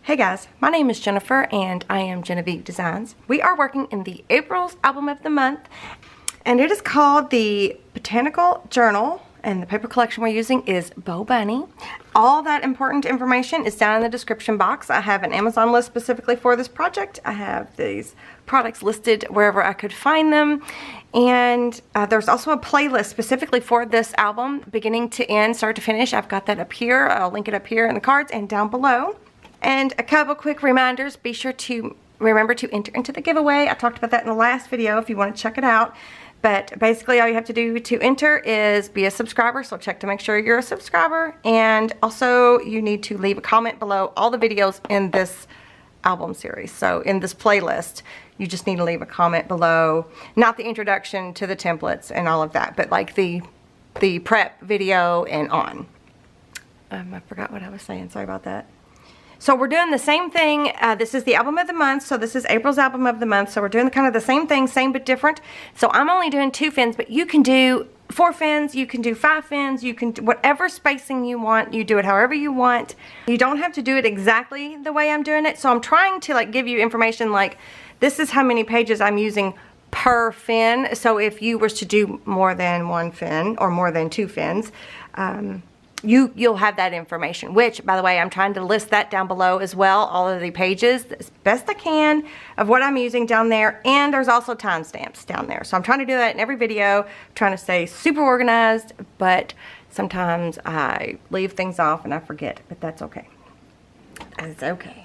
Hey guys, my name is Jennifer and I am Genevieve Designs. We are working in the April's album of the month and it is called the Botanical Journal and the paper collection we're using is Bunny. All that important information is down in the description box. I have an Amazon list specifically for this project. I have these products listed wherever I could find them. And there's also a playlist specifically for this album, beginning to end, start to finish. I've got that up here. I'll link it up here in the cards and down below. And a couple quick reminders. Be sure to remember to enter into the giveaway. I talked about that in the last video if you want to check it out. But basically all you have to do to enter is be a subscriber, so check to make sure you're a subscriber. And also you need to leave a comment below all the videos in this album series. So in this playlist, you just need to leave a comment below, not the introduction to the templates and all of that, but like the prep video and on. I forgot what I was saying, sorry about that. So we're doing the same thing. This is the album of the month, so this is April's album of the month. So we're doing kind of the same thing, same but different. So I'm only doing 2 fins, but you can do 4 fins, you can do 5 fins, you can do whatever spacing you want, you do it however you want. You don't have to do it exactly the way I'm doing it. So I'm trying to like give you information like this is how many pages I'm using per fin. So if you were to do more than 1 fin or more than 2 fins, you'll have that information, which by the way I'm trying to list that down below as well, all of the pages as best I can of what I'm using down there, and there's also timestamps down there. So I'm trying to do that in every video, trying to stay super organized, but sometimes I leave things off and I forget, but that's okay. That's okay.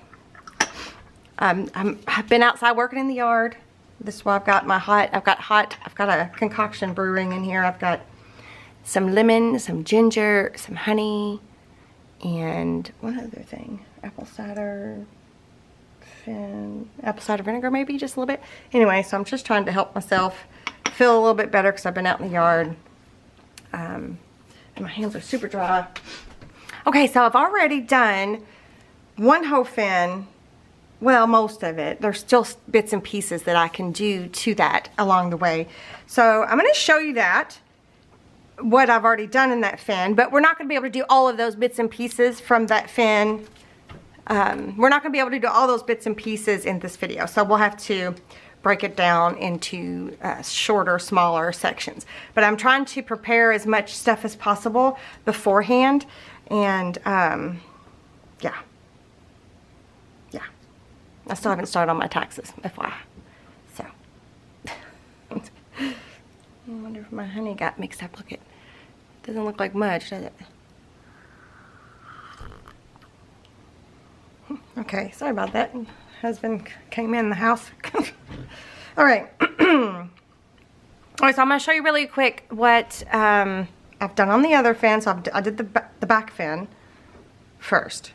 I've been outside working in the yard. This is why I've got I've got a concoction brewing in here. I've got some lemon, some ginger, some honey, and one other thing. Apple cider vinegar maybe, just a little bit. Anyway, so I'm just trying to help myself feel a little bit better because I've been out in the yard. And my hands are super dry. Okay, so I've already done 1 whole fin. Well, most of it. There's still bits and pieces that I can do to that along the way. So I'm going to show you that. What I've already done in that fin, but we're not going to be able to do all of those bits and pieces from that fin. We're not going to be able to do all those bits and pieces in this video, so we'll have to break it down into shorter, smaller sections. But I'm trying to prepare as much stuff as possible beforehand, and yeah. I still haven't started on my taxes, FYI. So I wonder if my honey got mixed up. Look, it doesn't look like much, does it? Okay, sorry about that. Husband came in the house. All right. All right, so I'm going to show you really quick what I've done on the other fin. So I did the back fin first.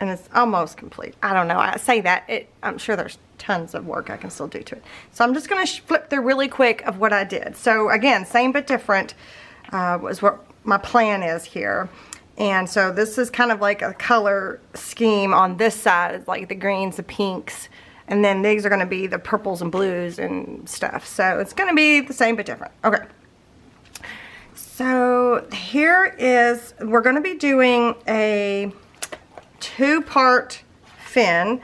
And it's almost complete. I don't know. I say that. I'm sure there's tons of work I can still do to it. So I'm just going to flip through really quick of what I did. So again, same but different was what my plan is here. And so this is kind of like a color scheme on this side. It's like the greens, the pinks, and then these are going to be the purples and blues and stuff. So it's going to be the same but different. Okay. So here is, we're going to be doing a 2-part fin,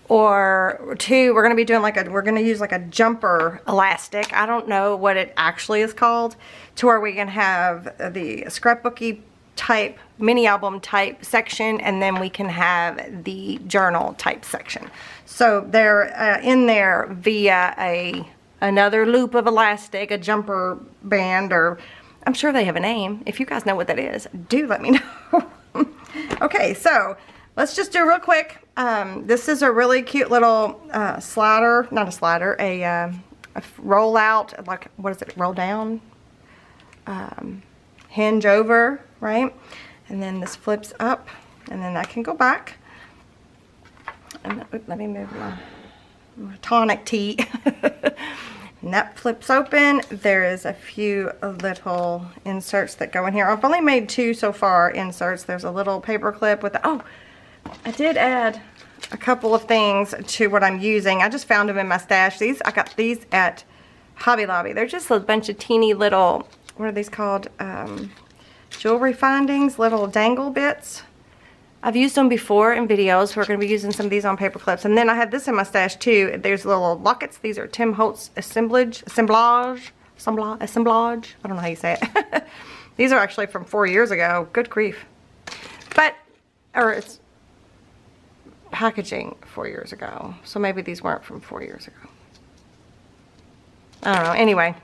or we're going to be doing we're going to use like a jumper elastic. I don't know what it actually is called, to where we can have the scrapbooky type, mini album type section, and then we can have the journal type section. So they're in there via another loop of elastic, a jumper band, or I'm sure they have a name. If you guys know what that is, do let me know. Okay, so let's just do real quick. This is a really cute little slider, not a slider, a roll out, like, what is it, roll down? Hinge over, right? And then this flips up, and then I can go back. And let me move my tonic tea. And that flips open. There is a few little inserts that go in here. I've only made 2 so far inserts. There's a little paper clip with oh, I did add a couple of things to what I'm using. I just found them in my stash. I got these at Hobby Lobby. They're just a bunch of teeny little, what are these called? Jewelry findings, little dangle bits. I've used them before in videos. We're going to be using some of these on paper clips. And then I have this in my stash too. There's little lockets. These are Tim Holtz assemblage. I don't know how you say it. These are actually from 4 years ago. Good grief. Or it's packaging 4 years ago. So maybe these weren't from 4 years ago. I don't know. Anyway.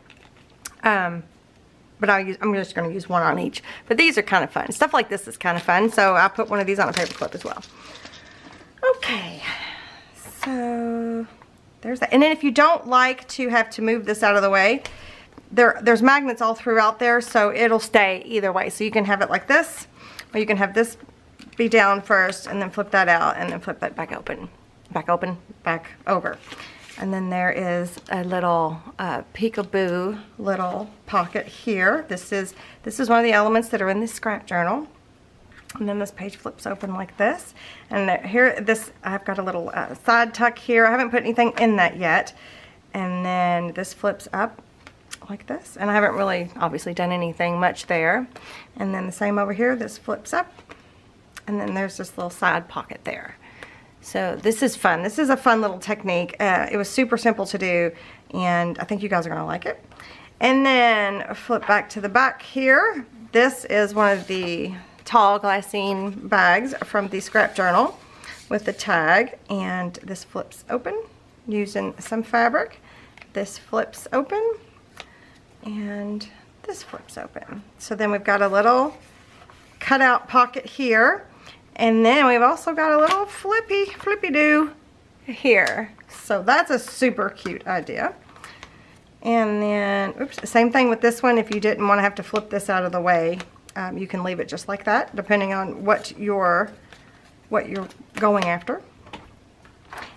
But I'm just going to use one on each. But these are kind of fun. Stuff like this is kind of fun. So I'll put one of these on a paper clip as well. Okay. So there's that. And then if you don't like to have to move this out of the way, there's magnets all throughout there. So it'll stay either way. So you can have it like this. Or you can have this be down first and then flip that out and then flip that back open. Back over. And then there is a little peekaboo little pocket here. This is one of the elements that are in the scrap journal. And then this page flips open like this. And here, I've got a little side tuck here. I haven't put anything in that yet. And then this flips up like this. And I haven't really, obviously, done anything much there. And then the same over here. This flips up. And then there's this little side pocket there. So this is fun. This is a fun little technique. It was super simple to do, and I think you guys are going to like it. And then flip back to the back here. This is one of the tall glassine bags from the scrap journal with the tag, and this flips open using some fabric. This flips open, and this flips open. So then we've got a little cutout pocket here. And then we've also got a little flippy-do here. So that's a super cute idea. And then, oops, same thing with this one. If you didn't want to have to flip this out of the way, you can leave it just like that, depending on what you're going after.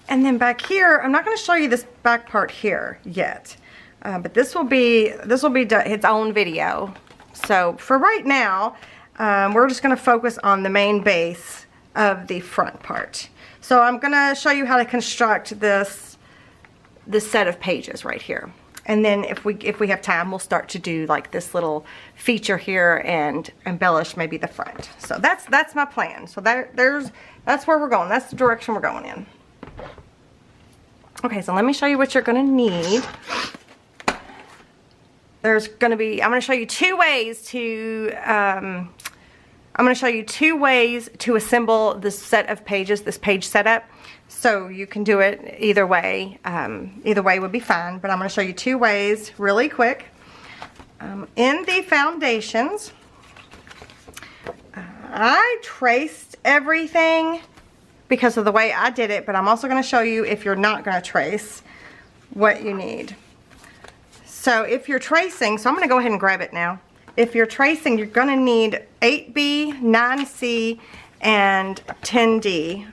And then back here, I'm not going to show you this back part here yet, but this will be its own video. So for right now, we're just going to focus on the main base of the front part. So I'm going to show you how to construct this set of pages right here. And then if we have time, we'll start to do like this little feature here and embellish maybe the front. So that's my plan. So that's where we're going. That's the direction we're going in. Okay, so let me show you what you're going to need. I'm going to show you two ways to assemble this set of pages, this page setup. So you can do it either way. Either way would be fine, but I'm going to show you two ways really quick. In the foundations, I traced everything because of the way I did it, but I'm also going to show you if you're not going to trace what you need. So if you're tracing, so I'm going to go ahead and grab it now. If you're tracing, you're going to need 8B, 9C, and 10D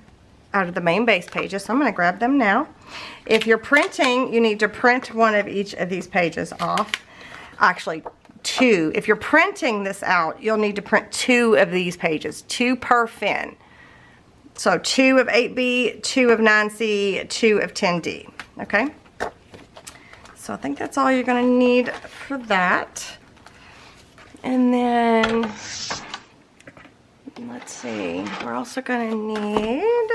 out of the main base pages. So I'm going to grab them now. If you're printing, you need to print one of each of these pages off. Actually, two. If you're printing this out, you'll need to print two of these pages, two per fin. So 2 of 8B, 2 of 9C, 2 of 10D. Okay? So I think that's all you're going to need for that. And then, let's see, we're also going to need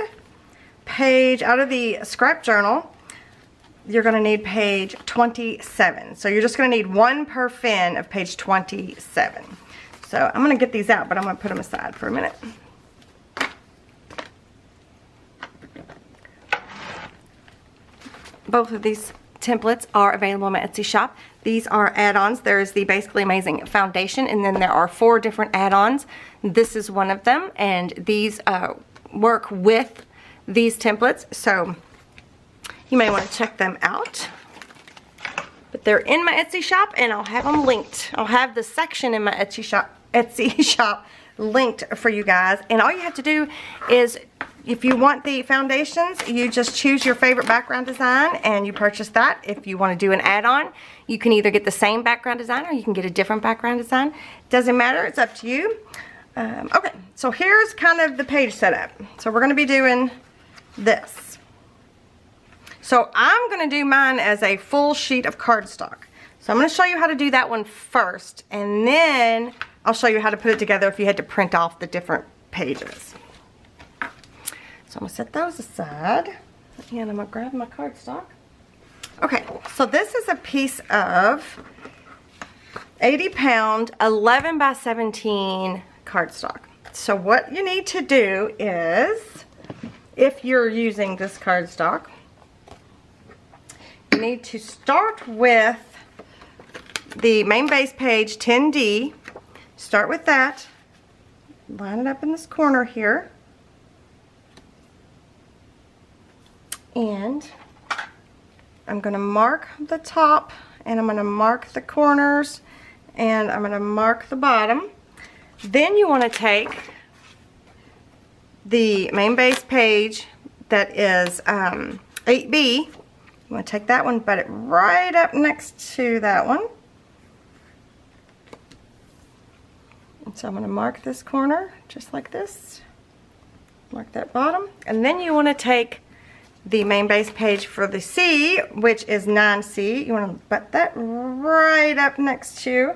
page, out of the scrap journal, you're going to need page 27. So you're just going to need one per fin of page 27. So I'm going to get these out, but I'm going to put them aside for a minute. Both of these templates are available in my Etsy shop. These are add-ons. There is the Basically Amazing foundation, and then there are 4 different add-ons. This is one of them, and these work with these templates, so you may want to check them out. But they're in my Etsy shop, and I'll have them linked. I'll have the section in my Etsy shop linked for you guys. And all you have to do is, if you want the foundations, you just choose your favorite background design and you purchase that. If you want to do an add-on, you can either get the same background design or you can get a different background design. Doesn't matter, it's up to you. Okay, so here's kind of the page setup. So we're going to be doing this. So I'm going to do mine as a full sheet of cardstock. So I'm going to show you how to do that one first, and then I'll show you how to put it together if you had to print off the different pages. So I'm going to set those aside. And I'm going to grab my cardstock. Okay, so this is a piece of 80-pound, 11 by 17 cardstock. So what you need to do is, if you're using this cardstock, you need to start with the main base page 10D. Start with that. Line it up in this corner here. And I'm going to mark the top, and I'm going to mark the corners, and I'm going to mark the bottom. Then you want to take the main base page that is 8B. You want to take that one, put it right up next to that one. And so I'm going to mark this corner just like this. Mark that bottom. And then you want to take the main base page for the C, which is 9C. You want to put that right up next to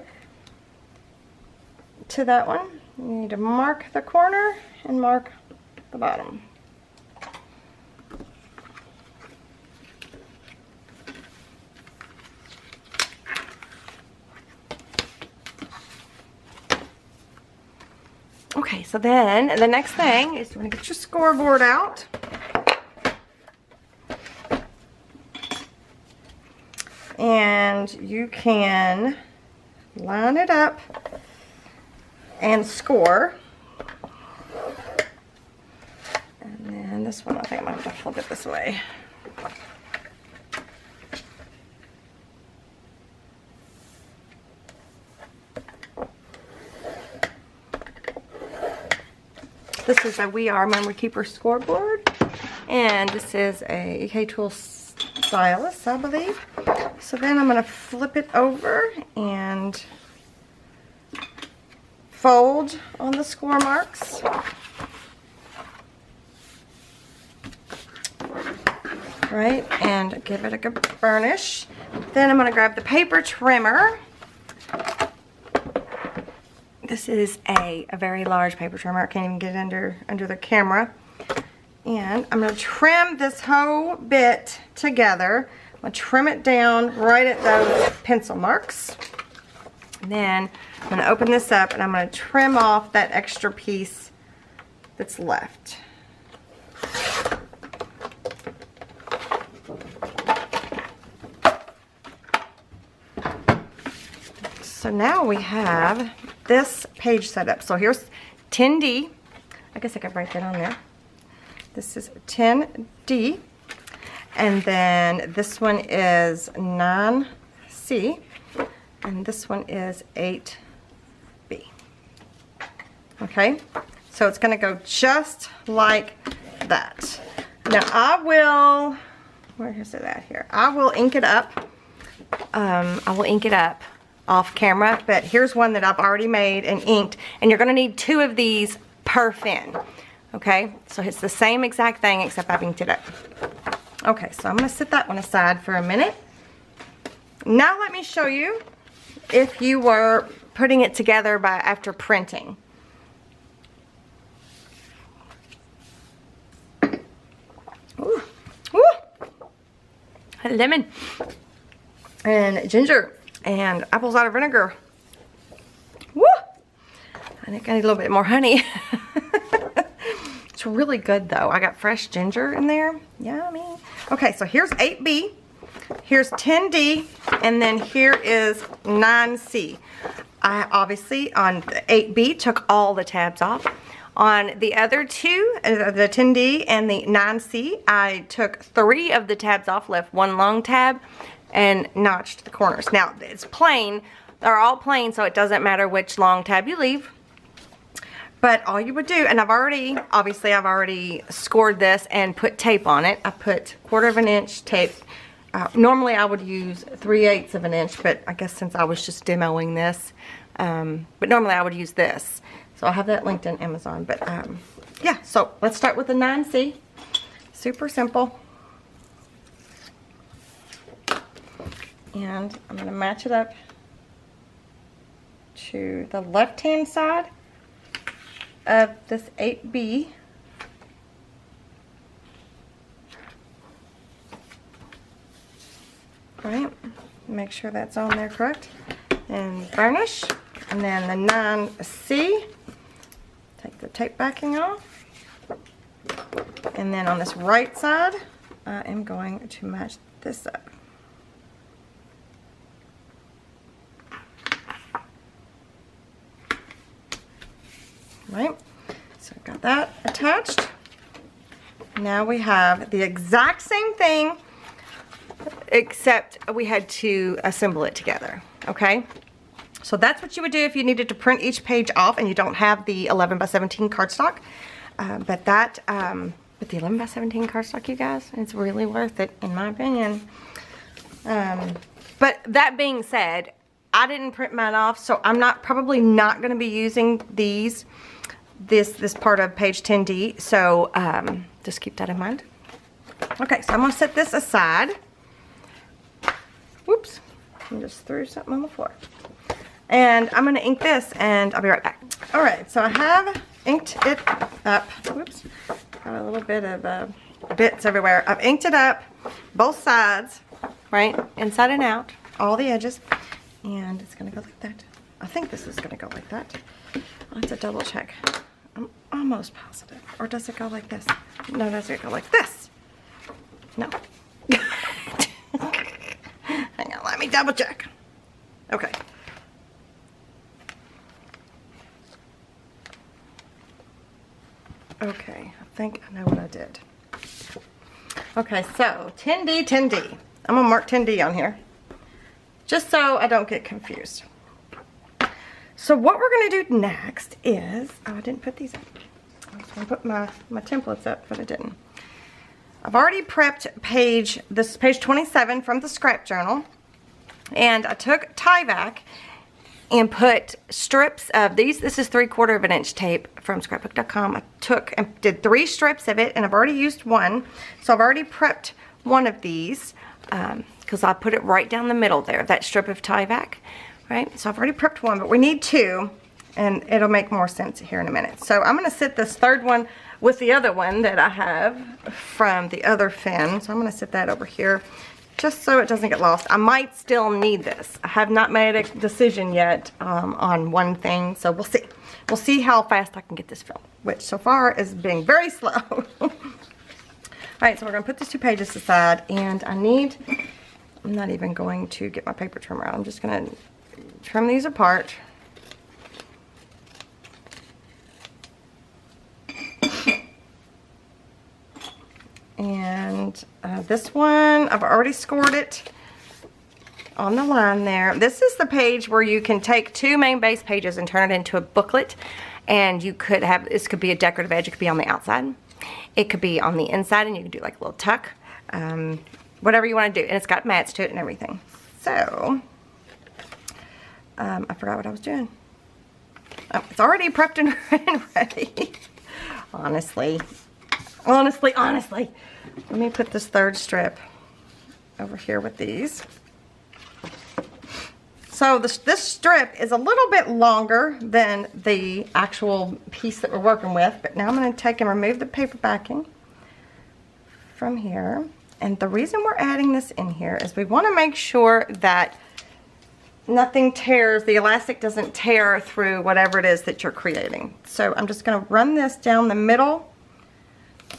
that one. You need to mark the corner and mark the bottom. Okay, so then the next thing is you want to get your scoreboard out. And you can line it up and score. And then this one, I think I'm going to have to flip it this way. This is a We Are Memory Keeper scoreboard. And this is a EK Tool stylus, I believe. So then I'm going to flip it over and fold on the score marks. Right, and give it a good burnish. Then I'm going to grab the paper trimmer. This is a very large paper trimmer. I can't even get it under the camera. And I'm going to trim this whole bit together. I'm going to trim it down right at those pencil marks. And then I'm going to open this up and I'm going to trim off that extra piece that's left. So now we have this page set up. So here's 10D. I guess I could write that on there. This is 10D. And then this one is 9C. And this one is 8B. Okay? So it's going to go just like that. Now I will, where is it at here? I will ink it up. I will ink it up off camera, but here's one that I've already made and inked, and you're going to need 2 of these per fin. Okay, so it's the same exact thing except I've inked it up. Okay, so I'm going to set that one aside for a minute. Now let me show you if you were putting it together after printing. Ooh, ooh. Lemon and ginger and apple cider vinegar. Woo! I think I need a little bit more honey. It's really good though. I got fresh ginger in there. Yummy. Okay, so here's 8B, here's 10D, and then here is 9C. I obviously on the 8B took all the tabs off. On the other 2, the 10D and the 9C, I took 3 of the tabs off, left 1 long tab, and notched the corners. Now, it's plain. They're all plain, so it doesn't matter which long tab you leave. But all you would do, and I've already scored this and put tape on it. I put 1/4 inch tape. Normally I would use 3/8 of an inch, but I guess since I was just demoing this, but normally I would use this. So I'll have that linked in Amazon. But yeah, so let's start with the 9C. Super simple. And I'm going to match it up to the left-hand side of this 8B. right? Make sure that's on there correct. And burnish. And then the 9C, take the tape backing off. And then on this right side, I am going to match this up. Right, so I've got that attached. Now we have the exact same thing, except we had to assemble it together, okay? So that's what you would do if you needed to print each page off and you don't have the 11 by 17 cardstock. But the 11 by 17 cardstock, you guys, it's really worth it, in my opinion. But that being said, I didn't print mine off, so I'm probably not going to be using this part of page 10D. So just keep that in mind. Okay, so I'm going to set this aside. Whoops, I just threw something on the floor. And I'm going to ink this, and I'll be right back. All right, so I have inked it up. Whoops, got a little bit of bits everywhere. I've inked it up, both sides, right, inside and out, all the edges, and it's going to go like that. I think this is going to go like that. I'll have to double check. I'm almost positive. Or does it go like this? No, does it go like this? No. Hang on, let me double check. Okay. Okay, I think I know what I did. Okay, so 10D, 10D. I'm gonna mark 10D on here, just so I don't get confused. So what we're gonna do next is, oh, I didn't put these up. I was gonna put my templates up, but I didn't. I've already prepped this is page 27 from the scrap journal, and I took Tyvek and put strips of these. This is 3/4 of an inch tape from scrapbook.com. I took and did 3 strips of it, and I've already used one. So I've already prepped one of these because I put it right down the middle there, that strip of Tyvek, right? So I've already prepped one, but we need 2, and it'll make more sense here in a minute. So I'm going to sit this third one with the other one that I have from the other fin. So I'm going to sit that over here, just so it doesn't get lost. I might still need this. I have not made a decision yet on one thing, so we'll see. We'll see how fast I can get this filled, which so far is being very slow. Alright, so we're going to put these 2 pages aside, and I'm not even going to get my paper trimmer out. I'm just going to trim these apart. And this one, I've already scored it on the line there. This is the page where you can take 2 main base pages and turn it into a booklet. And you could have, this could be a decorative edge, it could be on the outside. It could be on the inside, and you can do like a little tuck. Whatever you want to do. And it's got mats to it and everything. So, I forgot what I was doing. Oh, it's already prepped and ready. Honestly. Let me put this 3rd strip over here with these. So this strip is a little bit longer than the actual piece that we're working with, but now I'm going to take and remove the paper backing from here. And the reason we're adding this in here is we want to make sure that nothing tears, the elastic doesn't tear through whatever it is that you're creating. So I'm just going to run this down the middle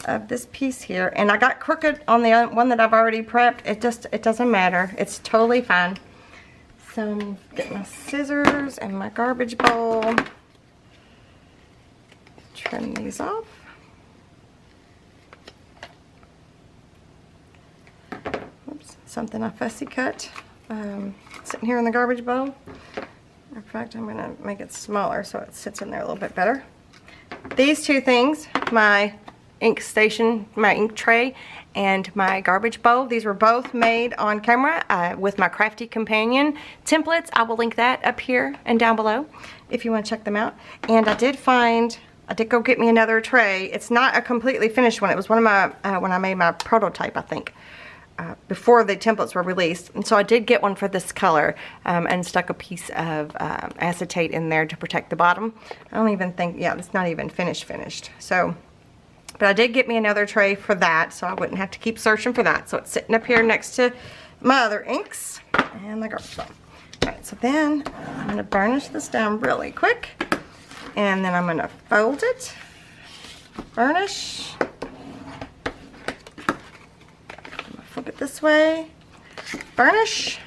of this piece here, and I got crooked on the one that I've already prepped. It doesn't matter. It's totally fine. So I'm getting my scissors and my garbage bowl. Trim these off. Oops, something I fussy cut. Sitting here in the garbage bowl. In fact, I'm going to make it smaller so it sits in there a little bit better. These 2 things, my ink station, my ink tray, and my garbage bowl. These were both made on camera with my Crafty Companion templates. I will link that up here and down below if you want to check them out. And I did go get me another tray. It's not a completely finished one. It was one of my, when I made my prototype, I think, before the templates were released. And so I did get one for this color and stuck a piece of acetate in there to protect the bottom. I don't even think, yeah, it's not even finished. So, but I did get me another tray for that, so I wouldn't have to keep searching for that. So it's sitting up here next to my other inks and the garbage bottle. Alright, so then I'm going to burnish this down really quick. And then I'm going to fold it. Burnish. I'm going to flip it this way. Burnish.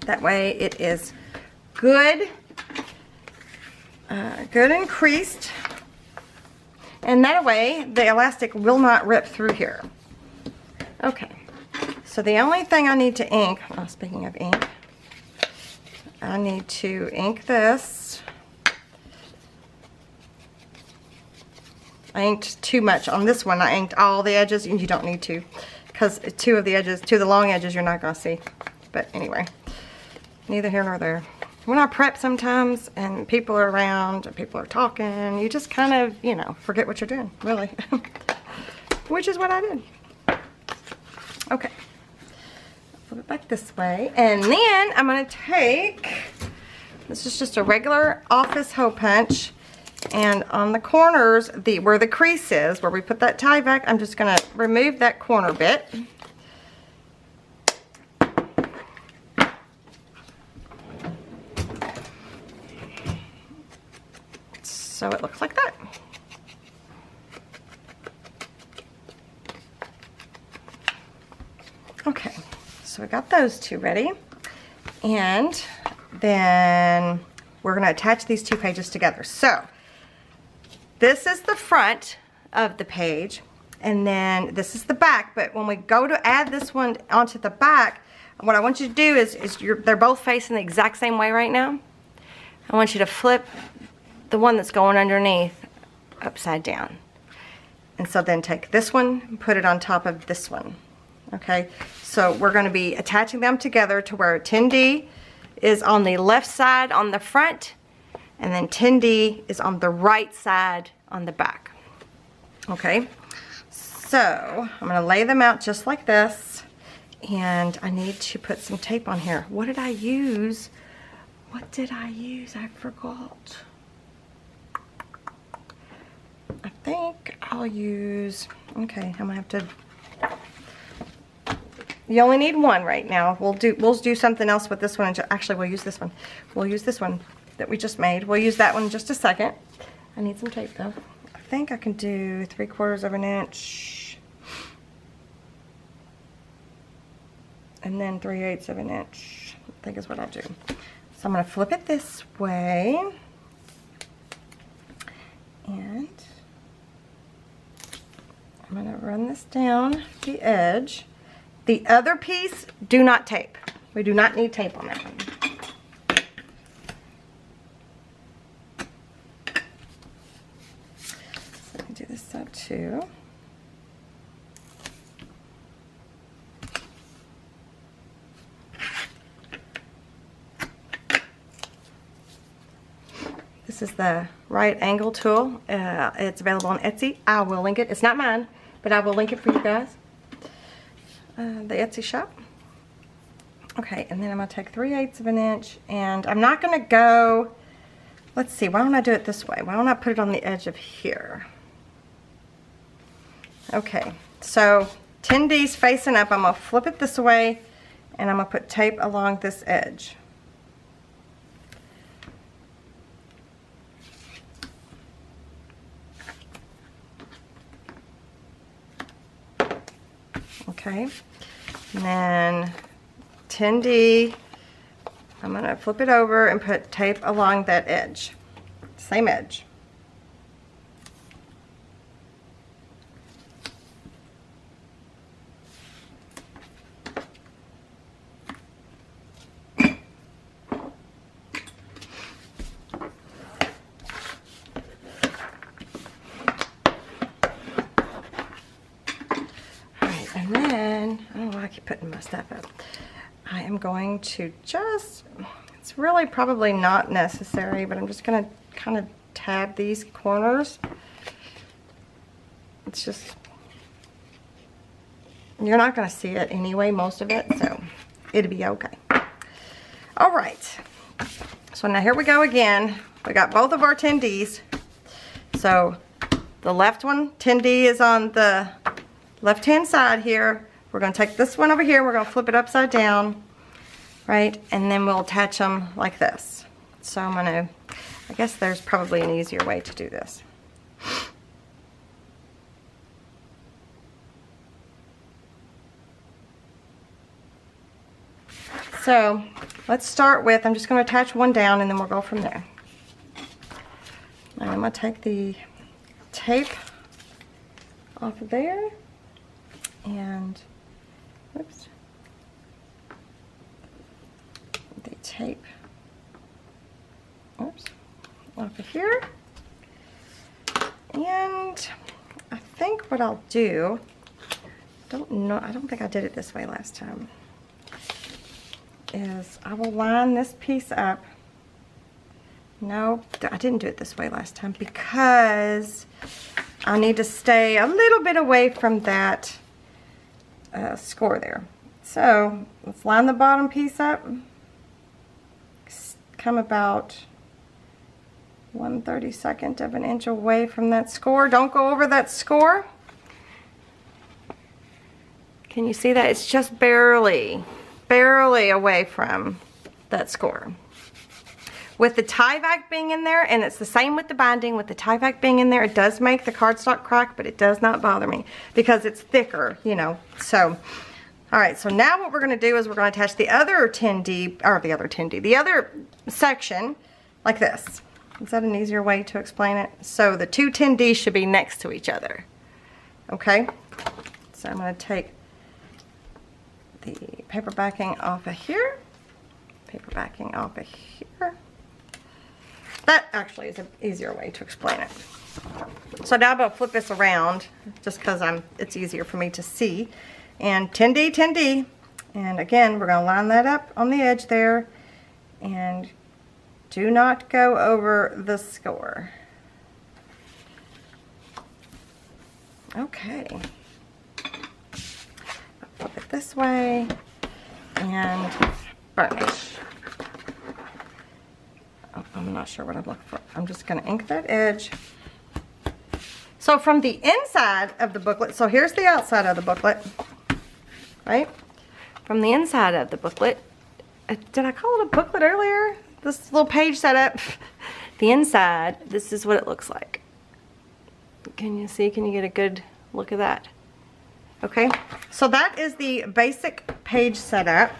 That way it is good. Good and creased. And that way the elastic will not rip through here. Okay. So the only thing I need to ink, oh, speaking of ink, I need to ink this. I inked too much on this one. I inked all the edges, and you don't need to, because two of the long edges you're not going to see. But anyway, neither here nor there. When I prep sometimes and people are around and people are talking, you just kind of, you know, forget what you're doing, really. Which is what I did. Okay. Flip it back this way. And then I'm going to take, this is just a regular office hole punch. And on the corners, where the crease is, where we put that tie back, I'm just going to remove that corner bit. So it looks like that. Okay, so we got those two ready. And then we're going to attach these two pages together. So this is the front of the page, and then this is the back. But when we go to add this one onto the back, what I want you to do is they're both facing the exact same way right now. I want you to flip the one that's going underneath upside down. And so then take this one and put it on top of this one. Okay, so we're going to be attaching them together to where 10D is on the left side on the front, and then 10D is on the right side on the back. Okay, so I'm going to lay them out just like this, and I need to put some tape on here. What did I use? What did I use? I forgot. I think I'll use, okay, I'm going to have to, you only need one right now. We'll do something else with this one. Actually, we'll use this one. We'll use this one that we just made. We'll use that one in just a second. I need some tape though. I think I can do 3/4 of an inch. And then 3/8 of an inch. I think is what I'll do. So I'm going to flip it this way. And I'm going to run this down the edge. The other piece, do not tape. We do not need tape on that one. So let me do this side too. This is the right angle tool. It's available on Etsy. I will link it. It's not mine, but I will link it for you guys. The Etsy shop. Okay, and then I'm going to take 3/8 of an inch, and I'm not going to go, let's see, why don't I do it this way? Why don't I put it on the edge of here? Okay, so 10D's facing up. I'm going to flip it this way, and I'm going to put tape along this edge. Okay, and then 10D, I'm going to flip it over and put tape along that edge, same edge. And then, I don't know why I keep putting my stuff up. I am going to just, it's really probably not necessary, but I'm just going to kind of tab these corners. It's just, you're not going to see it anyway, most of it, so it'll be okay. All right. So now here we go again. We got both of our 10Ds. So the left one, 10D is on the left-hand side here, we're going to take this one over here, we're going to flip it upside down, right? And then we'll attach them like this. So I'm going to, I guess there's probably an easier way to do this. So let's start with, I'm just going to attach one down and then we'll go from there. And I'm going to take the tape off of there and, oops, the tape, oops, off of here. And I think what I'll do, I don't think I did it this way last time, is I will line this piece up. No, I didn't do it this way last time because I need to stay a little bit away from that score there. So let's line the bottom piece up, come about 1/32 of an inch away from that score. Don't go over that score. Can you see that? It's just barely away from that score. With the Tyvek being in there, and it's the same with the binding, with the Tyvek being in there, it does make the cardstock crack, but it does not bother me because it's thicker, you know. So, all right, so now what we're going to do is we're going to attach the other 10D, or the other section like this. Is that an easier way to explain it? So the two 10Ds should be next to each other. Okay? So I'm going to take the paper backing off of here, paper backing off of here. That actually is an easier way to explain it. So now I'm going to flip this around just because it's easier for me to see. And 10D, 10D. And again, we're going to line that up on the edge there. And do not go over the score. Okay. Flip it this way and burnish. Oh, I'm not sure what I'm looking for. I'm just going to ink that edge. So from the inside of the booklet, so here's the outside of the booklet, right? From the inside of the booklet, did I call it a booklet earlier? This little page setup. The inside, this is what it looks like. Can you see? Can you get a good look at that? Okay, so that is the basic page setup.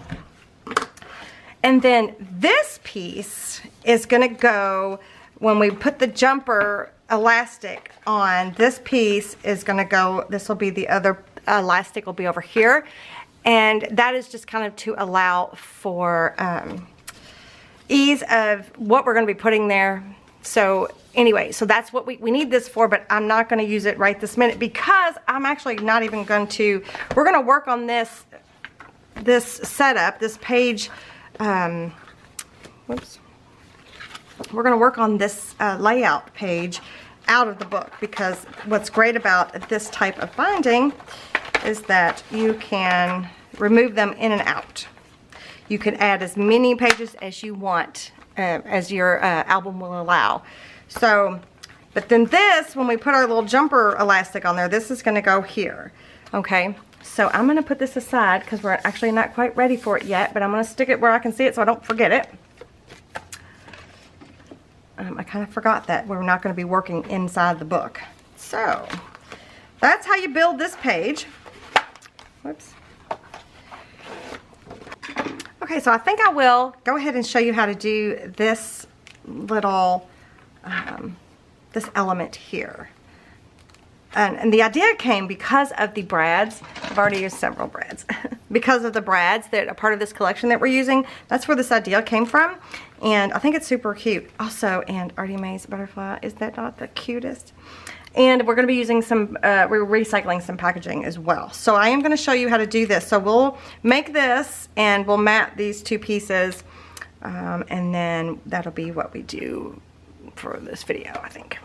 And then this piece is going to go, when we put the jumper elastic on, this piece is going to go, this will be the other elastic will be over here. And that is just kind of to allow for ease of what we're going to be putting there. So anyway, so that's what we need this for, but I'm not going to use it right this minute because I'm actually not even going to, we're going to work on this setup, this page, whoops. We're going to work on this layout page out of the book, because what's great about this type of binding is that you can remove them in and out. You can add as many pages as you want, as your album will allow. So, but then this, when we put our little jumper elastic on there, this is going to go here. Okay, so I'm going to put this aside because we're actually not quite ready for it yet, but I'm going to stick it where I can see it so I don't forget it. I kind of forgot that we're not going to be working inside the book. So, that's how you build this page. Whoops. Okay, so I think I will go ahead and show you how to do this little, this element here. And the idea came because of the brads. I've already used several brads. Because of the brads that are part of this collection that we're using. That's where this idea came from. And I think it's super cute. Also, and Artie Mae's butterfly, is that not the cutest? And we're going to be using some, we're recycling some packaging as well. So I am going to show you how to do this. So we'll make this and we'll mat these two pieces. And then that'll be what we do for this video, I think.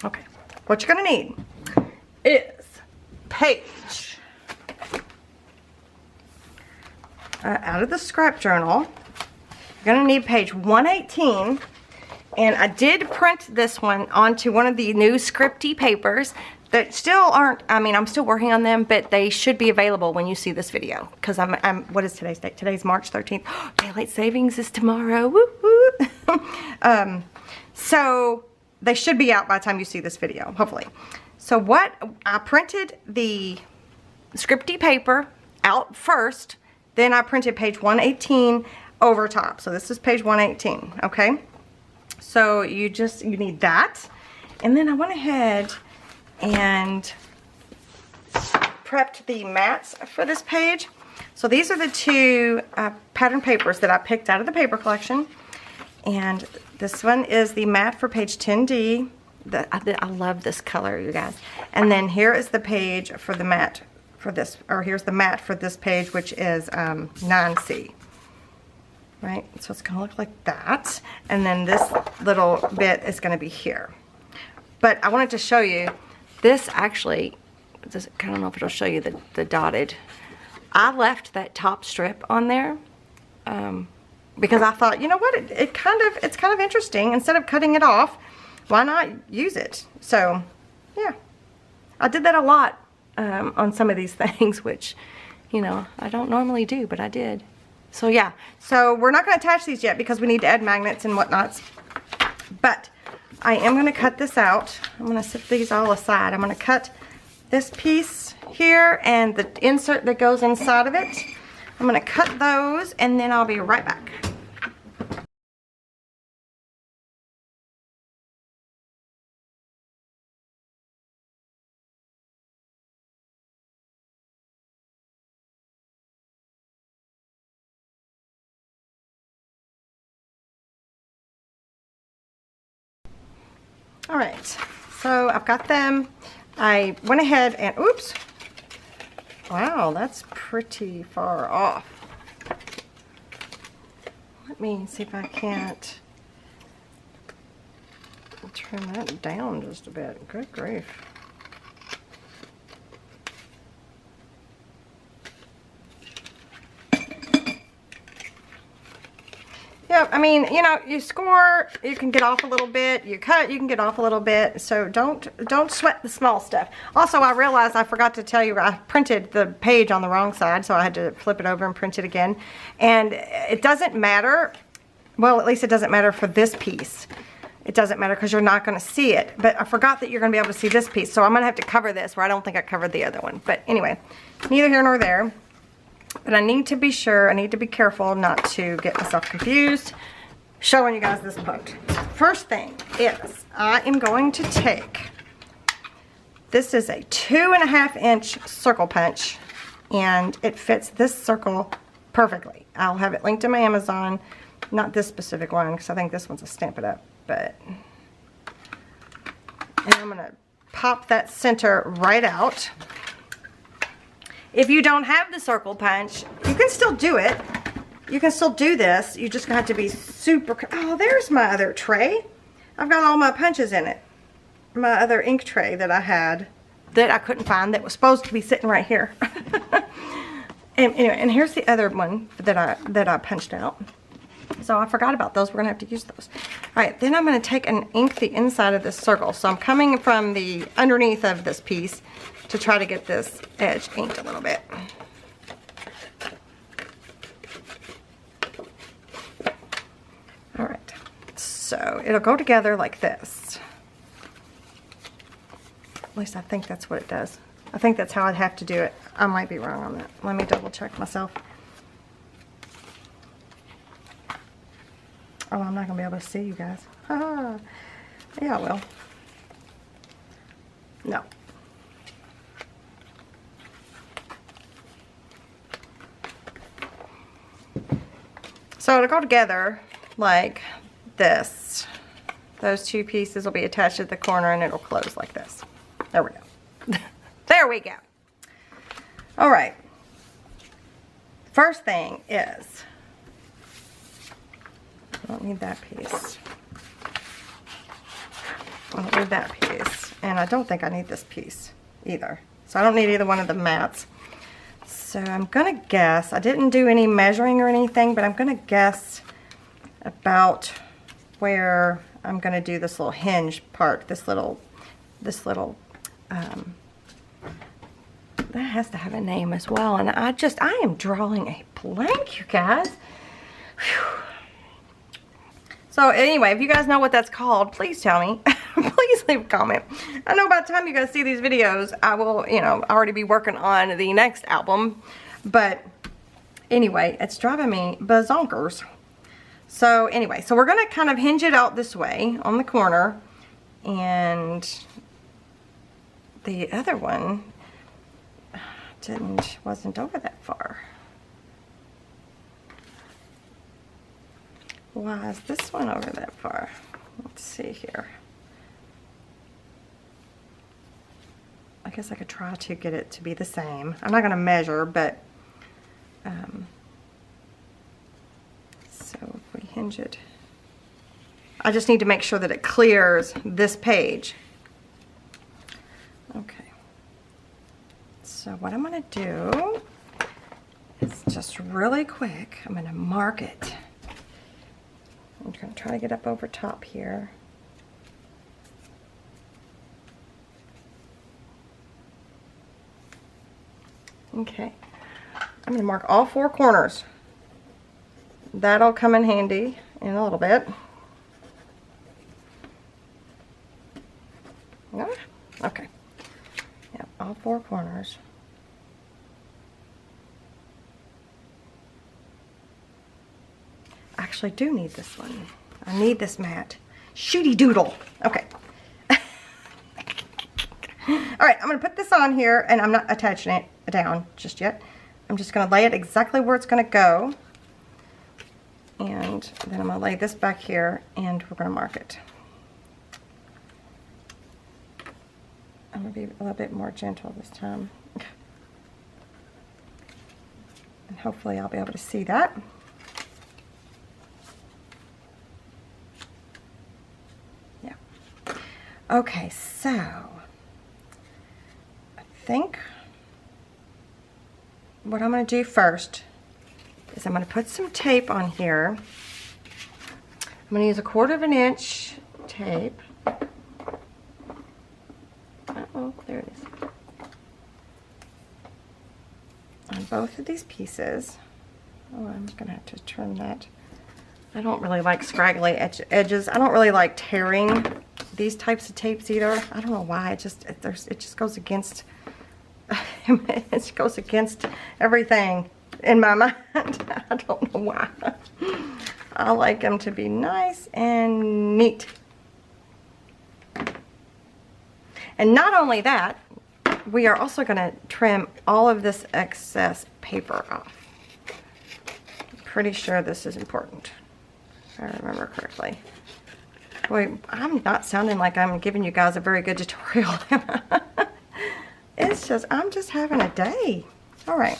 Okay. What you're going to need is page out of the scrap journal. You're going to need page 118. And I did print this one onto one of the new Scripty papers. They still aren't, I mean, I'm still working on them, but they should be available when you see this video. Because what is today's date? Today's March 13th. Daylight savings is tomorrow. Woo woo. So they should be out by the time you see this video, hopefully. So what, I printed the Scripty paper out first, then I printed page 118 over top. So this is page 118, okay? So you need that. And then I went ahead and prepped the mats for this page. So these are the two pattern papers that I picked out of the paper collection. And this one is the mat for page 10D. I love this color, you guys. And then here is the page for the mat for this, or here's the mat for this page, which is 9C. Right, so it's gonna look like that. And then this little bit is gonna be here. But I wanted to show you, this actually, I don't know if it'll show you the dotted. I left that top strip on there because I thought, you know what, it's kind of interesting. Instead of cutting it off, why not use it? So, yeah. I did that a lot on some of these things, which, you know, I don't normally do, but I did. So, yeah. So, we're not going to attach these yet because we need to add magnets and whatnots. But I am going to cut this out. I'm going to set these all aside. I'm going to cut this piece here and the insert that goes inside of it. I'm going to cut those and then I'll be right back. All right, so I've got them. I went ahead and, oops. Wow, that's pretty far off. Let me see if I can't trim that down just a bit. Good grief. Yeah, I mean, you know, you score, you can get off a little bit. You cut, you can get off a little bit. So don't sweat the small stuff. Also, I realized I forgot to tell you, I printed the page on the wrong side, so I had to flip it over and print it again. And it doesn't matter. Well, at least it doesn't matter for this piece. It doesn't matter because you're not going to see it. But I forgot that you're going to be able to see this piece. So I'm going to have to cover this where I don't think I covered the other one. But anyway, neither here nor there. But I need to be sure, I need to be careful not to get myself confused showing you guys this book. First thing is, I am going to take, this is a 2.5 inch circle punch, and it fits this circle perfectly. I'll have it linked in my Amazon, not this specific one, because I think this one's a Stamp It Up, but, and I'm going to pop that center right out. If you don't have the circle punch, you can still do it. You can still do this. You just have to be super, oh, there's my other tray. I've got all my punches in it. My other ink tray that I had that I couldn't find that was supposed to be sitting right here. And anyway, and here's the other one that I punched out. So I forgot about those. We're gonna have to use those. All right, then I'm gonna take and ink the inside of this circle. So I'm coming from the underneath of this piece to try to get this edge inked a little bit. All right, so it'll go together like this. At least I think that's what it does. I think that's how I'd have to do it. I might be wrong on that. Let me double check myself. Oh, I'm not gonna be able to see you guys. Yeah, I will. No. So it'll go together like this. Those two pieces will be attached at the corner and it'll close like this. There we go. There we go. All right. First thing is, I don't need that piece. I don't need that piece. And I don't think I need this piece either. So I don't need either one of the mats. So I'm going to guess, I didn't do any measuring or anything, but I'm going to guess about where I'm going to do this little hinge part, this little That has to have a name as well. And I am drawing a blank, you guys. Whew. So anyway, if you guys know what that's called, please tell me. Please leave a comment. I know by the time you guys see these videos, I will, you know, already be working on the next album. But anyway, it's driving me bazonkers. So anyway, so we're going to kind of hinge it out this way on the corner. And the other one wasn't over that far. Why is this one over that far? Let's see here. I guess I could try to get it to be the same. I'm not going to measure, but so if we hinge it, I just need to make sure that it clears this page. Okay. So what I'm going to do is just really quick, I'm going to mark it. I'm going to try to get up over top here. Okay. I'm going to mark all 4 corners. That'll come in handy in a little bit. Okay. Yep, all 4 corners. I actually do need this one. I need this mat. Shooty doodle. Okay. Alright, I'm going to put this on here, and I'm not attaching it down just yet. I'm just going to lay it exactly where it's going to go. And then I'm going to lay this back here, and we're going to mark it. I'm going to be a little bit more gentle this time. And hopefully I'll be able to see that. Yeah. Okay, so I think what I'm going to do first is I'm going to put some tape on here. I'm going to use a 1/4 inch tape. Oh, there it is. On both of these pieces. Oh, I'm just going to have to trim that. I don't really like scraggly edges. I don't really like tearing these types of tapes either. I don't know why. It just goes against it goes against everything in my mind. I don't know why. I like them to be nice and neat. And not only that, we are also going to trim all of this excess paper off. I'm pretty sure this is important, if I remember correctly. Boy, I'm not sounding like I'm giving you guys a very good tutorial. It's just, I'm just having a day. All right.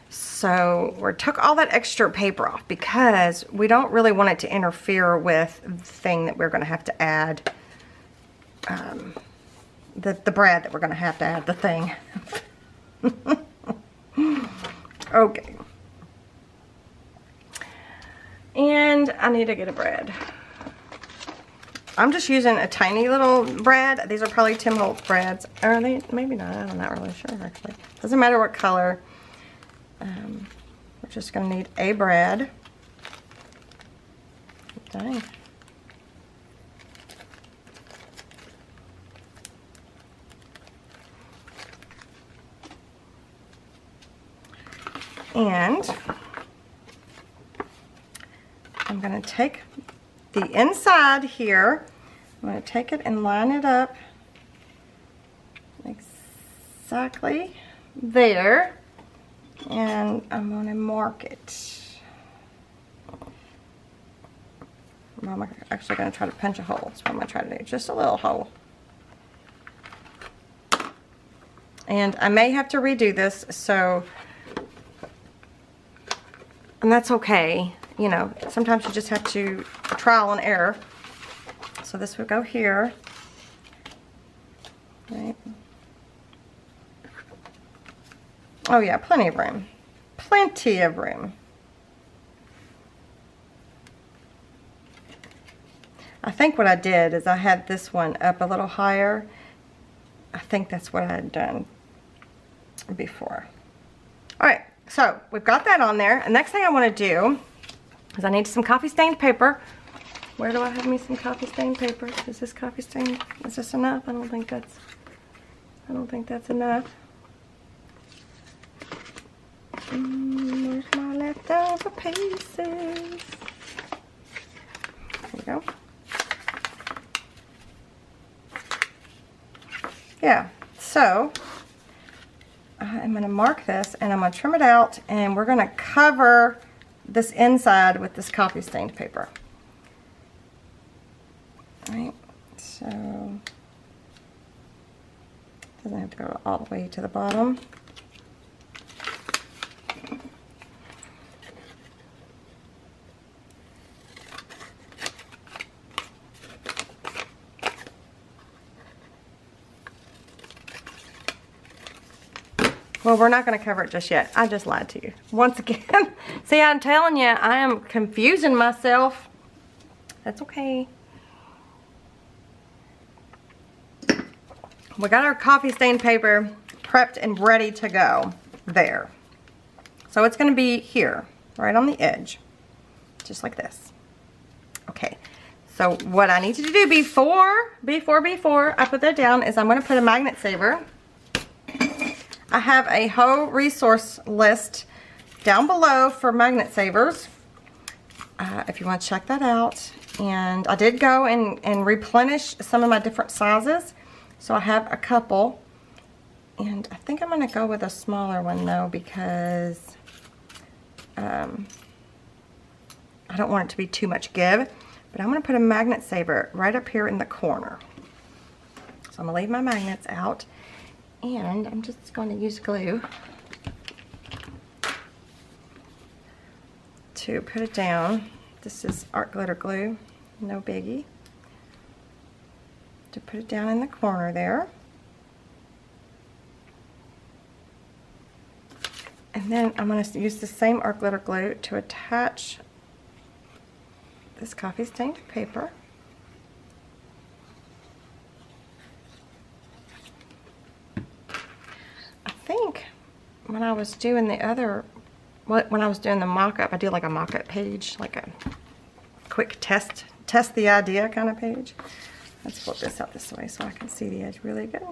So we took all that extra paper off because we don't really want it to interfere with the thing that we're going to have to add. The brad that we're going to have to add the thing. Okay. And I need to get a brad. I'm just using a tiny little brad. These are probably Tim Holtz brads. Are they? Maybe not. I'm not really sure actually. Doesn't matter what color. We're just going to need a brad. Dang. And I'm going to take the inside here, I'm going to take it and line it up exactly there, and I'm going to mark it. I'm actually going to try to punch a hole. That's what I'm going to try to do, just a little hole. And I may have to redo this, so, and that's okay. You know, sometimes you just have to trial and error. So this would go here. Right. Oh yeah, plenty of room. Plenty of room. I think what I did is I had this one up a little higher I think that's what I had done before. All right, so we've got that on there. The next thing I want to do is I need some coffee stained paper. Where do I have me some coffee stained paper? Is this coffee stained? Is this enough? I don't think that's enough. Where's my leftover pieces? There we go. Yeah, so I'm going to mark this and I'm going to trim it out, and we're going to cover this inside with this coffee stained paper. All right, so it doesn't have to go all the way to the bottom. Well, we're not going to cover it just yet. I just lied to you. Once again. See, I'm telling you, I am confusing myself. That's okay. We got our coffee stained paper prepped and ready to go there. So it's going to be here, right on the edge, just like this. Okay. So what I need you to do before I put that down is I'm going to put a magnet saver. I have a whole resource list down below for magnet savers, if you want to check that out. And I did go and replenish some of my different sizes, so I have a couple. And I think I'm going to go with a smaller one though, because I don't want it to be too much give. But I'm going to put a magnet saver right up here in the corner. So I'm going to leave my magnets out. And I'm just going to use glue to put it down. This is art glitter glue, no biggie. To put it down in the corner there. And then I'm going to use the same art glitter glue to attach this coffee stained paper. I think when I was doing the other, when I was doing the mock-up, I did like a mock-up page, like a quick test the idea kind of page. Let's flip this out this way so I can see the edge really good.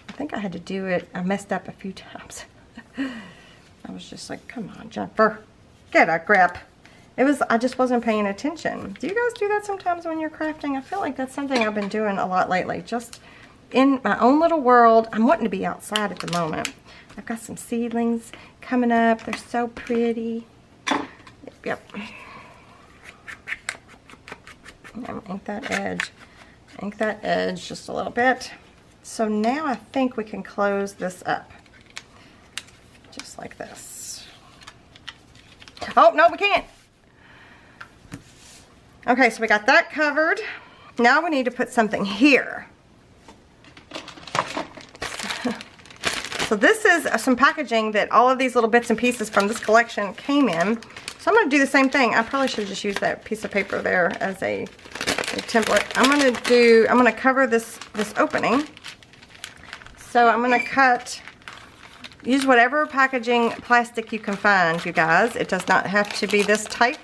I think I had to do it, I messed up a few times. I was just like, come on, Jennifer, get a grip. I just wasn't paying attention. Do you guys do that sometimes when you're crafting? I feel like that's something I've been doing a lot lately. Just in my own little world. I'm wanting to be outside at the moment. I've got some seedlings coming up. They're so pretty. Yep. Ink that edge. Ink that edge just a little bit. So now I think we can close this up. Just like this. Oh, no, we can't. Okay, so we got that covered. Now we need to put something here. So this is some packaging that all of these little bits and pieces from this collection came in. So I'm going to do the same thing. I probably should have just used that piece of paper there as a template. I'm going to cover this opening. So I'm going to use whatever packaging plastic you can find, you guys. It does not have to be this type.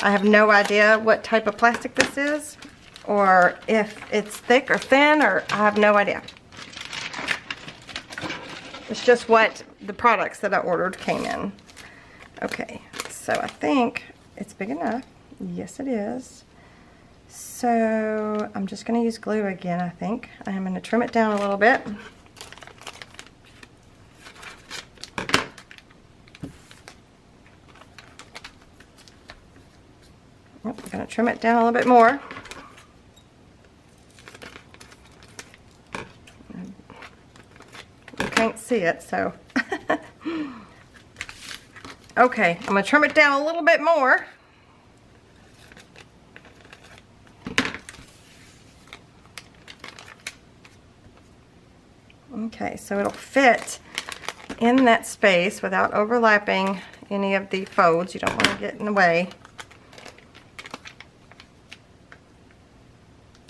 I have no idea what type of plastic this is, or if it's thick or thin, or I have no idea. It's just what the products that I ordered came in. Okay, so I think it's big enough. Yes, it is. So I'm just going to use glue again, I think. I'm going to trim it down a little bit. I'm going to trim it down a little bit more. You can't see it, so. Okay, I'm going to trim it down a little bit more. Okay, so it'll fit in that space without overlapping any of the folds. You don't want to get in the way.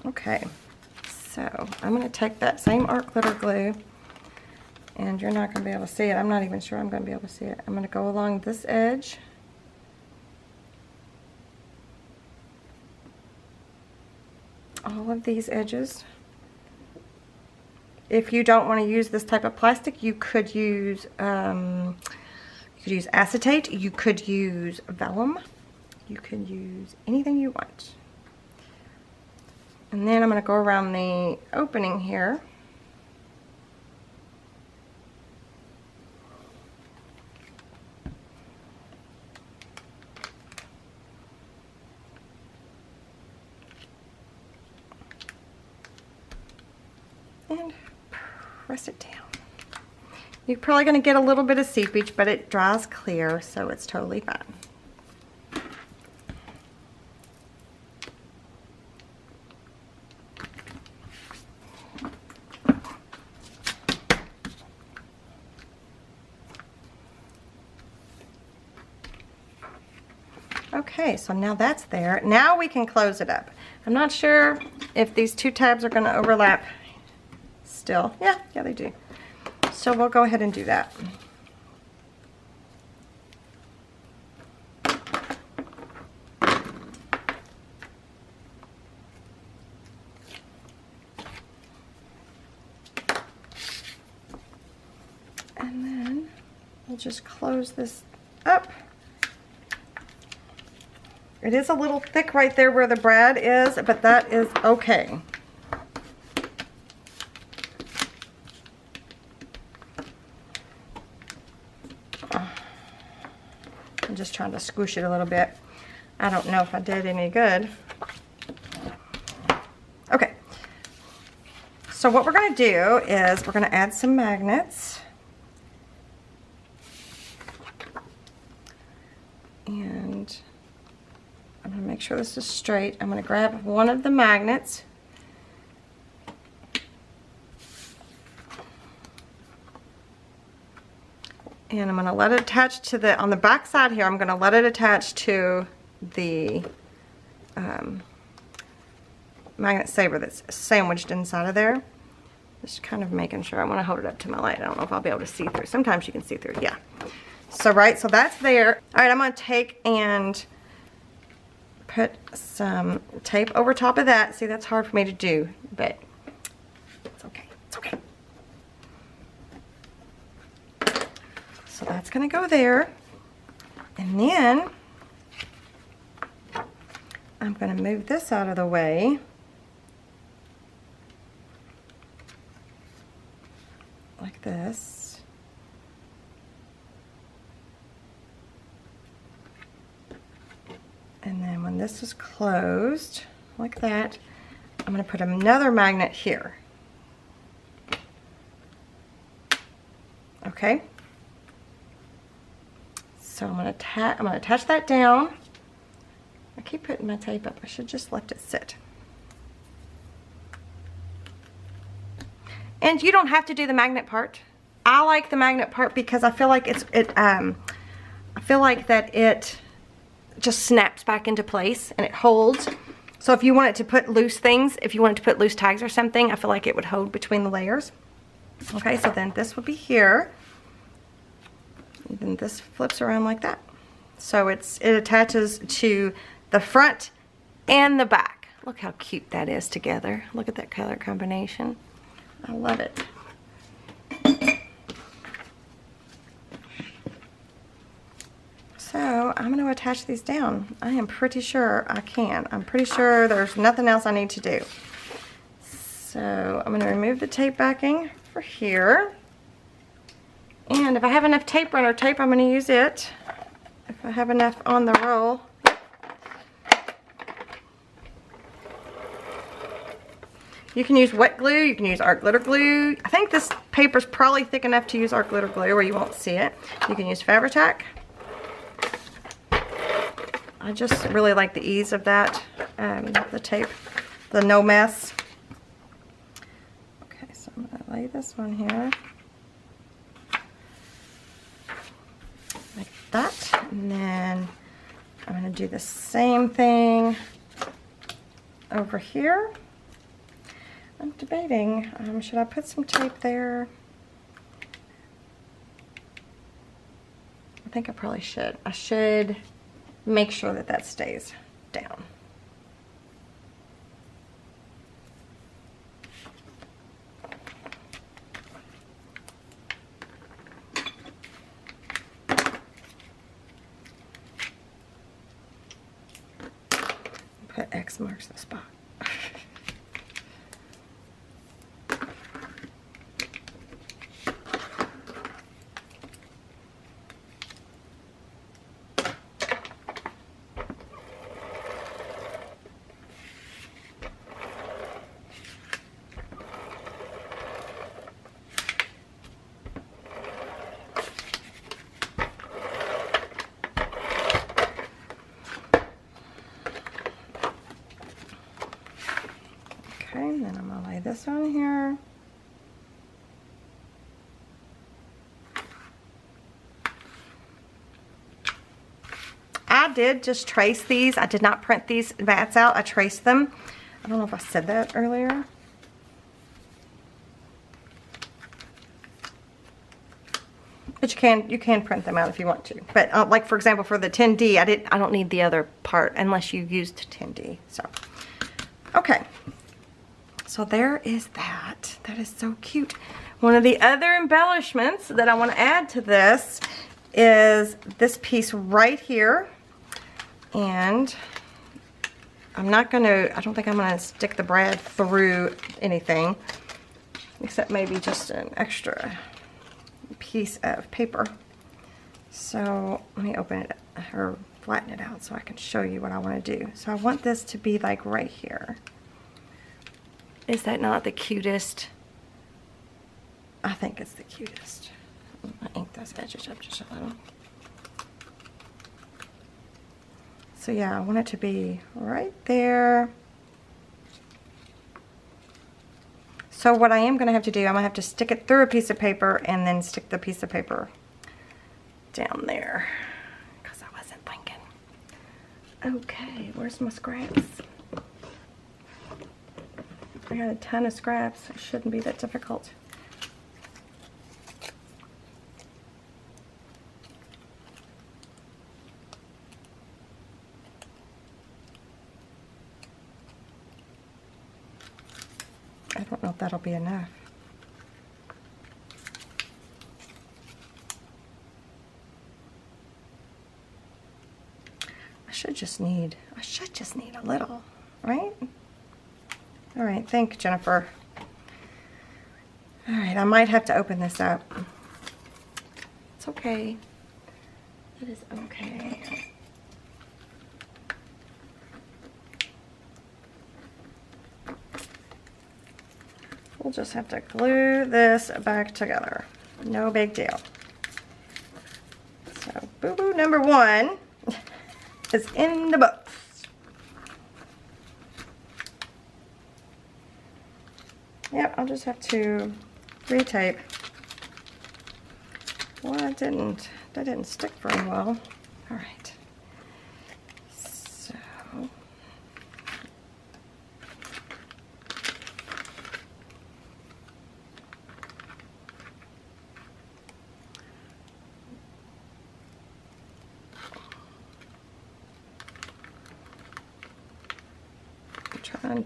Okay, So I'm going to take that same art glitter glue, and you're not going to be able to see it. I'm not even sure I'm going to be able to see it. I'm going to go along this edge. All of these edges. If you don't want to use this type of plastic, you could use acetate, you could use vellum, you could use anything you want. And then I'm going to go around the opening here. And press it down. You're probably going to get a little bit of seepage, but it dries clear, so it's totally fine. Okay, so now that's there. Now we can close it up. I'm not sure if these two tabs are going to overlap still. Yeah, they do. So we'll go ahead and do that. And then we'll just close this up. It is a little thick right there where the brad is, but that is okay. I'm just trying to squish it a little bit. I don't know if I did any good. Okay. So what we're going to do is we're going to add some magnets. And I'm going to make sure this is straight. I'm going to grab one of the magnets. And I'm going to let it attach to the, on the back side here, I'm going to let it attach to the magnet saber that's sandwiched inside of there. Just kind of making sure. I want to hold it up to my light. I don't know if I'll be able to see through. Sometimes you can see through. Yeah. So, right, so that's there. All right, I'm going to take and put some tape over top of that. See, that's hard for me to do, but it's okay. It's okay. So that's going to go there. And then I'm going to move this out of the way. Like this. And then when this is closed, like that, I'm going to put another magnet here. Okay. So I'm going to attach that down. I keep putting my tape up. I should just let it sit. And you don't have to do the magnet part. I like the magnet part because I feel like I feel like that it just snaps back into place and it holds. So if you wanted to put loose things, if you wanted to put loose tags or something, I feel like it would hold between the layers. Okay, so then this would be here. And then this flips around like that. So it attaches to the front and the back. Look how cute that is together. Look at that color combination. I love it. So I'm going to attach these down. I am pretty sure I can. I'm pretty sure there's nothing else I need to do. So I'm going to remove the tape backing for here. And if I have enough tape runner tape, I'm going to use it. If I have enough on the roll. You can use wet glue, you can use art glitter glue. I think this paper's probably thick enough to use art glitter glue where you won't see it. You can use Fabri-Tac. I just really like the ease of that, the tape, the no mess. Okay, so I'm going to lay this one here. Like that. And then I'm going to do the same thing over here. I'm debating, should I put some tape there? I think I probably should. I should make sure that that stays down. Put X marks the spot. Okay, and then I'm gonna lay this on here. I did just trace these. I did not print these mats out. I traced them. I don't know if I said that earlier. But you can print them out if you want to. But like for example, for the 10D, I don't need the other part unless you used 10D. So, okay. So there is that. That is so cute. One of the other embellishments that I want to add to this is this piece right here. And I don't think I'm gonna stick the brad through anything, except maybe just an extra piece of paper. So let me open it or flatten it out so I can show you what I want to do. So I want this to be like right here. Is that not the cutest? I think it's the cutest. I ink those edges up just a little. So yeah, I want it to be right there. So what I am going to have to do, I'm going to have to stick it through a piece of paper and then stick the piece of paper down there, because I wasn't thinking. Okay, where's my scraps? I got a ton of scraps. It shouldn't be that difficult. I don't know if that'll be enough. I should just need a little, right? All right, thank Jennifer. All right, I might have to open this up. It's okay. It is okay. We'll just have to glue this back together. No big deal. So, boo-boo number 1 is in the books. Yep, I'll just have to retape. Well, that didn't stick very well. All right. So,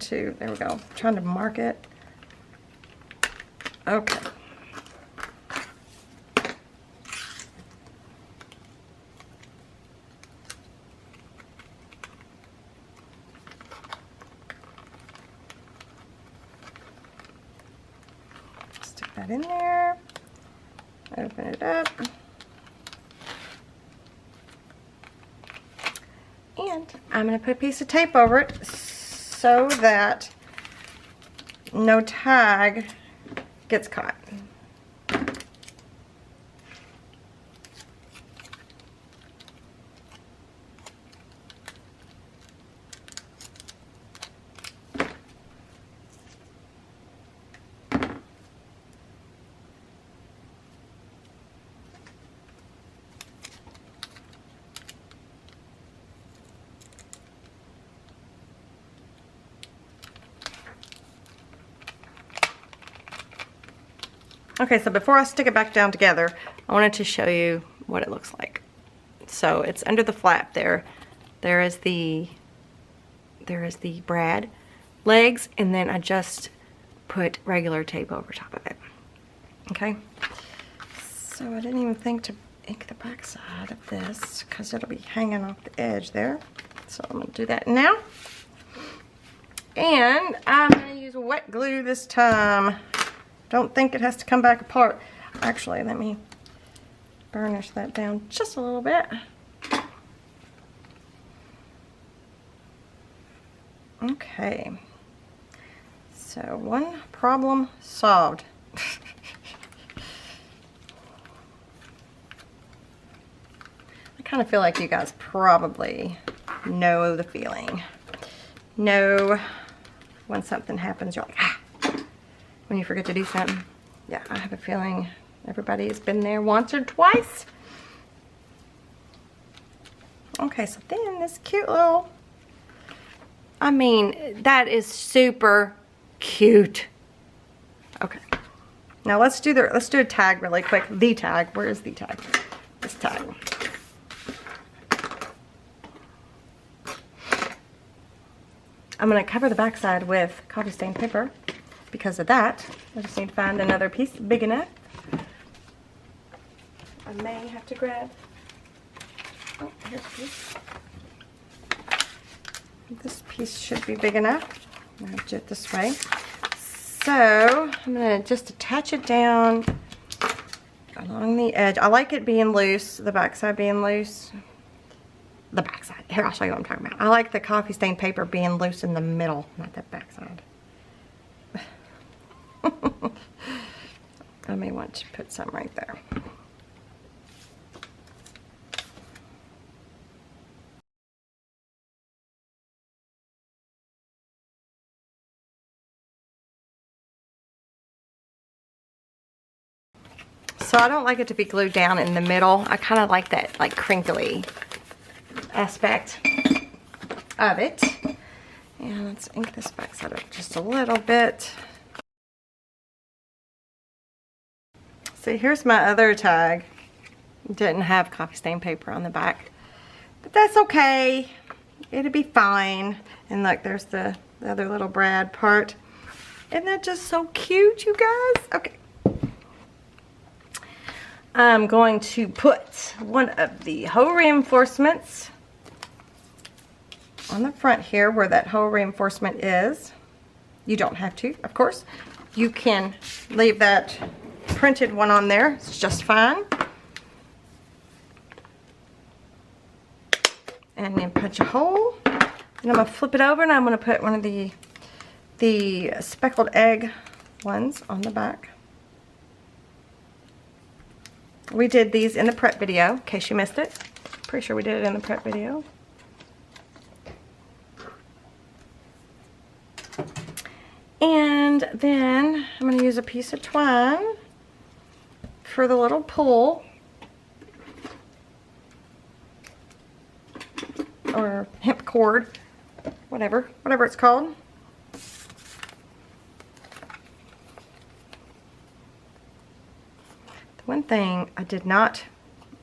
there we go. I'm trying to mark it. Okay. Stick that in there. Open it up. And I'm going to put a piece of tape over it so that no tag gets caught. Okay, so before I stick it back down together, I wanted to show you what it looks like. So it's under the flap there. There is the brad legs, and then I just put regular tape over top of it. Okay, so I didn't even think to ink the back side of this because it'll be hanging off the edge there. So I'm gonna do that now. And I'm gonna use wet glue this time. Don't think it has to come back apart. Actually, let me burnish that down just a little bit. Okay, so one problem solved. I kind of feel like you guys probably know the feeling. Know when something happens, you're like, ah, when you forget to do something. Yeah, I have a feeling everybody's been there once or twice. Okay, so then this cute little, I mean, that is super cute. Okay, now let's do a tag really quick. The tag, where is the tag? This tag. I'm going to cover the backside with coffee stained paper. Because of that, I just need to find another piece big enough. I may have to grab, oh, here's a piece. This piece should be big enough. I'm going to do it this way. So I'm going to just attach it down along the edge. I like it being loose, the backside being loose. The backside. Here, I'll show you what I'm talking about. I like the coffee stained paper being loose in the middle, not the backside. I may want to put some right there. So I don't like it to be glued down in the middle. I kind of like that like crinkly aspect of it. And let's ink this backside up just a little bit. See, here's my other tag. Didn't have coffee stain paper on the back, but that's okay. It'll be fine. And look, there's the other little brad part. Isn't that just so cute, you guys? Okay. I'm going to put one of the hole reinforcements on the front here where that hole reinforcement is. You don't have to, of course. You can leave that printed one on there. It's just fine. And then punch a hole. And I'm going to flip it over and I'm going to put one of the speckled egg ones on the back. We did these in the prep video, in case you missed it. Pretty sure we did it in the prep video. And then I'm going to use a piece of twine for the little pull. Or hemp cord, whatever it's called. One thing I did not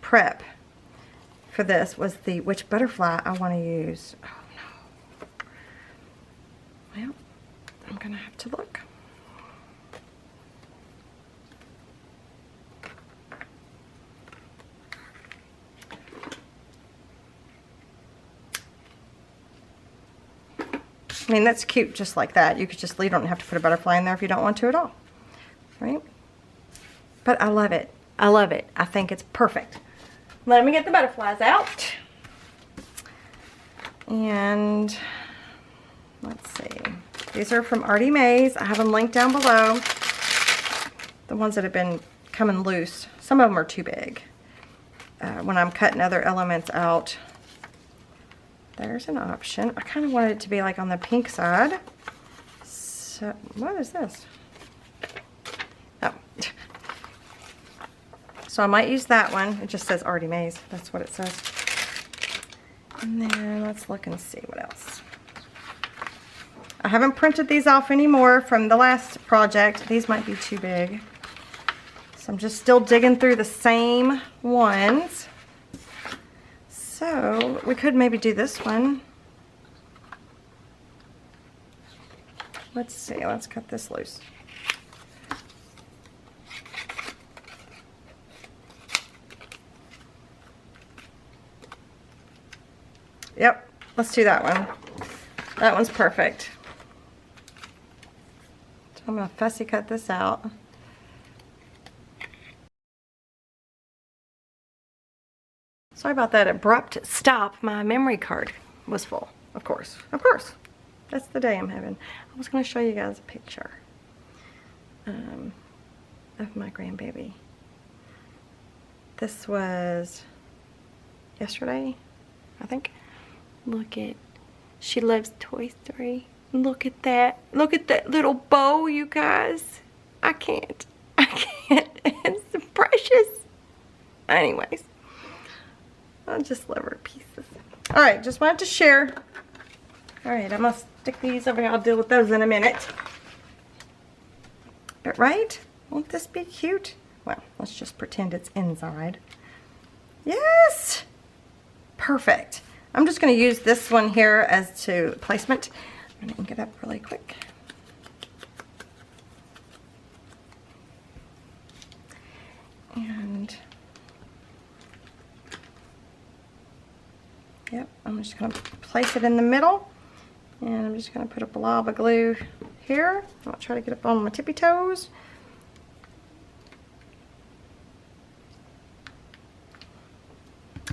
prep for this was which butterfly I want to use. Oh no. Well, I'm gonna have to look. I mean, that's cute just like that. You could just, you don't have to put a butterfly in there if you don't want to at all, right? But I love it. I love it. I think it's perfect. Let me get the butterflies out. And let's see. These are from Artie Mays. I have them linked down below. The ones that have been coming loose. Some of them are too big. When I'm cutting other elements out, there's an option. I kind of wanted it to be like on the pink side. So, what is this? Oh. So I might use that one. It just says Artie Mays. That's what it says. And then let's look and see what else. I haven't printed these off anymore from the last project. These might be too big. So I'm just still digging through the same ones. So we could maybe do this one. Let's see, let's cut this loose. Yep, let's do that one. That one's perfect. So I'm gonna fussy cut this out. Sorry about that abrupt stop. My memory card was full, of course. Of course. That's the day I'm having. I was gonna show you guys a picture of my grandbaby. This was yesterday, I think. Look at, she loves Toy Story. Look at that. Look at that little bow, you guys. I can't. It's precious. Anyways, I just love her pieces. All right, just wanted to share. All right, I'm gonna stick these over here. I'll deal with those in a minute. But right, won't this be cute? Well, let's just pretend it's inside. Yes, perfect. I'm just gonna use this one here as to placement. I'm gonna ink it up really quick. And yep, I'm just gonna place it in the middle. And I'm just gonna put a blob of glue here. I'll try to get up on my tippy toes.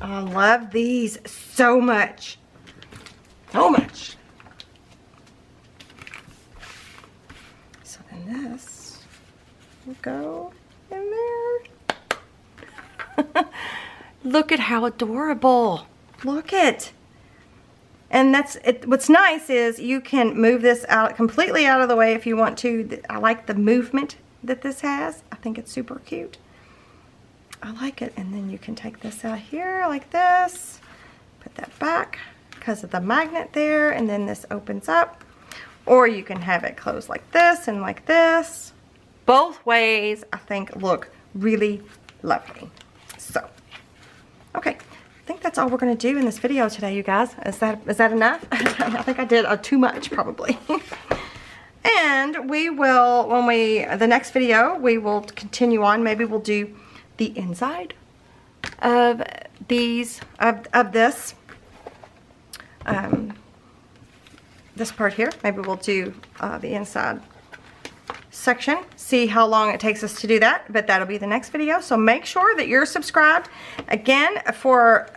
I love these so much. So much. So then this will go in there. Look at how adorable. Look it. And that's it. What's nice is you can move this out completely out of the way if you want to. I like the movement that this has. I think it's super cute. I like it. And then you can take this out here like this, put that back because of the magnet there, and then this opens up. Or you can have it closed like this and like this. Both ways I think look really lovely. So, okay. I think that's all we're going to do in this video today, you guys. Is that enough? I think I did too much, probably. And we will, the next video, we will continue on. Maybe we'll do the inside of these, of this, this part here. Maybe we'll do the inside section, see how long it takes us to do that, but that'll be the next video. So make sure that you're subscribed. Again, for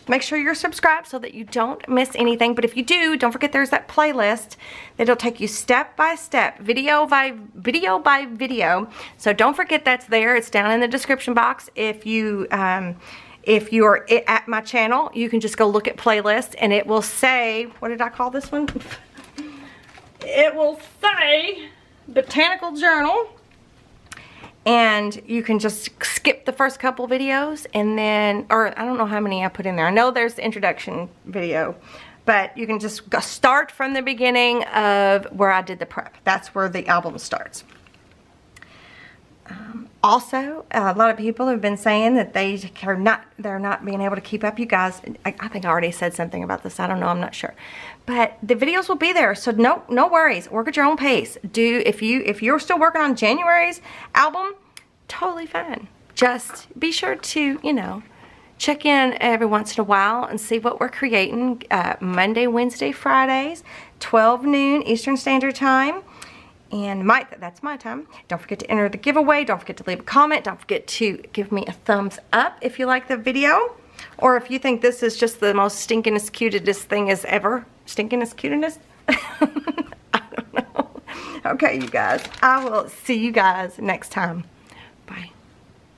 make sure you're subscribed so that you don't miss anything. But if you do, don't forget there's that playlist that'll take you step by step, video by video. So don't forget that's there. It's down in the description box. If you're at my channel, you can just go look at playlist and it will say, what did I call this one? It will say Botanical Journal, and you can just skip the first couple videos and then, or I don't know how many I put in there. I know there's the introduction video, but you can just start from the beginning of where I did the prep. That's where the album starts. Also, a lot of people have been saying that they're not being able to keep up. You guys, I think I already said something about this. I don't know. I'm not sure. But the videos will be there, so no worries. Work at your own pace. If you're still working on January's album, totally fine. Just be sure to, you know, check in every once in a while and see what we're creating. Monday, Wednesday, Fridays, 12 noon Eastern Standard Time. And that's my time. Don't forget to enter the giveaway. Don't forget to leave a comment. Don't forget to give me a thumbs up if you like the video. Or if you think this is just the most stinkingest, cutest thing as ever. Stinkingest, cutest? I don't know. Okay, you guys. I will see you guys next time.